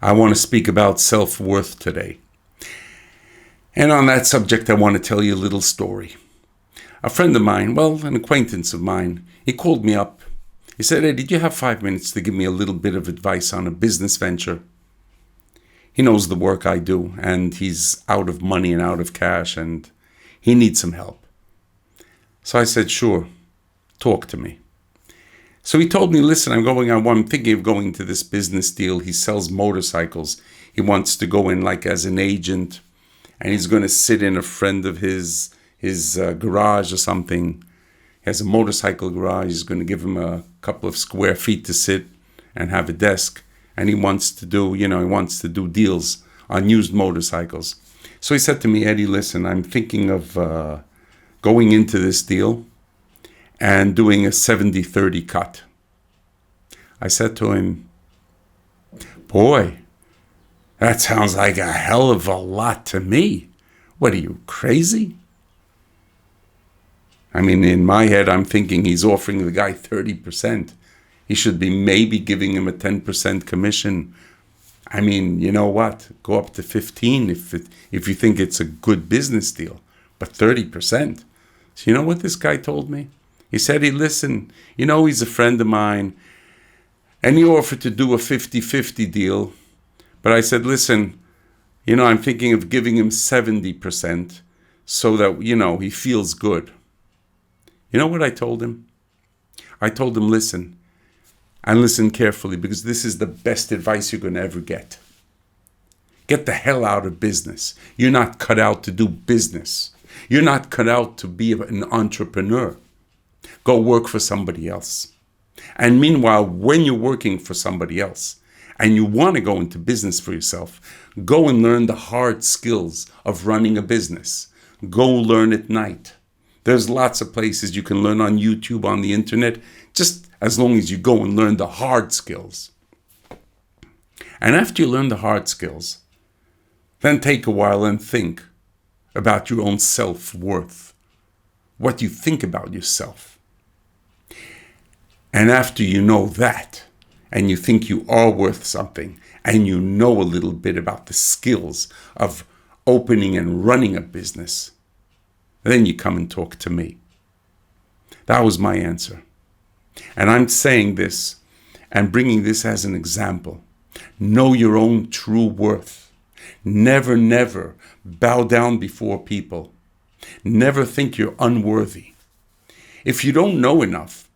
I want to speak about self-worth today. And on that subject, I want to tell you a little story. A friend of mine, an acquaintance of mine, he called me up. He said, "Eddie, do you have 5 minutes to give me a little bit of advice on a business venture?" He knows the work I do, and he's out of money and out of cash, and he needs some help. So I said, "Sure, talk to me." So he told me, "Listen, I'm thinking of going to this business deal. He sells motorcycles. He wants to go in like as an agent, and he's going to sit in a friend of his garage or something. He has a motorcycle garage. He's going to give him a couple of square feet to sit and have a desk. And he wants to do deals on used motorcycles." So he said to me, "Eddie, listen, I'm thinking of going into this deal and doing a 70-30 cut." I said to him, "Boy, that sounds like a hell of a lot to me. What are you, crazy?" I mean, in my head, I'm thinking he's offering the guy 30%. He should be maybe giving him a 10% commission. I mean, you know what? Go up to 15 if you think it's a good business deal. But 30%. So you know what this guy told me? He said, "Hey, listen, he's a friend of mine, and he offered to do a 50-50 deal. But I said, listen, I'm thinking of giving him 70% so that, he feels good." You know what I told him? I told him, listen, and listen carefully, because this is the best advice you're going to ever get. Get the hell out of business. You're not cut out to do business. You're not cut out to be an entrepreneur. Go work for somebody else. And meanwhile, when you're working for somebody else and you want to go into business for yourself, go and learn the hard skills of running a business. Go learn at night. There's lots of places you can learn on YouTube, on the internet, just as long as you go and learn the hard skills. And after you learn the hard skills, then take a while and think about your own self-worth, what you think about yourself. And after you know that, and you think you are worth something, and you know a little bit about the skills of opening and running a business, then you come and talk to me. That was my answer. And I'm saying this and bringing this as an example. Know your own true worth. Never, never bow down before people. Never think you're unworthy. If you don't know enough,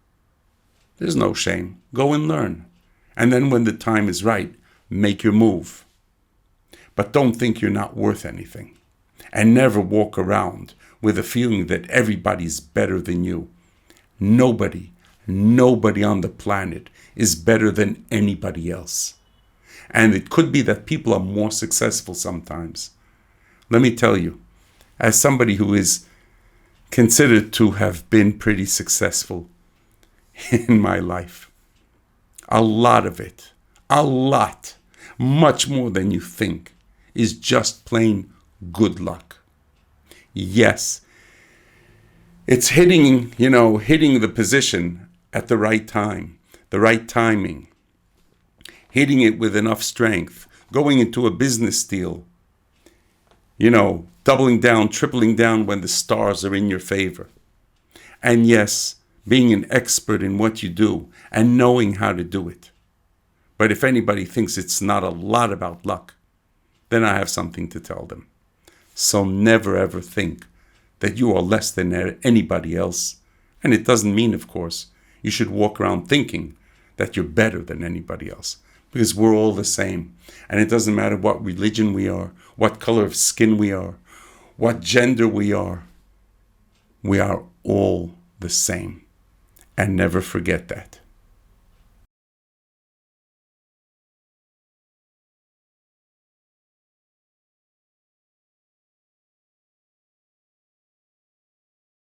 there's no shame. Go and learn. And then when the time is right, make your move. But don't think you're not worth anything. And never walk around with a feeling that everybody's better than you. Nobody on the planet is better than anybody else. And it could be that people are more successful sometimes. Let me tell you, as somebody who is considered to have been pretty successful in my life, a lot of it, much more than you think, is just plain good luck. Yes, it's hitting the position at the right time, the right timing, hitting it with enough strength, going into a business deal, doubling down, tripling down when the stars are in your favor. And yes, being an expert in what you do and knowing how to do it. But if anybody thinks it's not a lot about luck, then I have something to tell them. So never ever think that you are less than anybody else. And it doesn't mean, of course, you should walk around thinking that you're better than anybody else. Because we're all the same. And it doesn't matter what religion we are, what color of skin we are, what gender we are. We are all the same. And never forget that.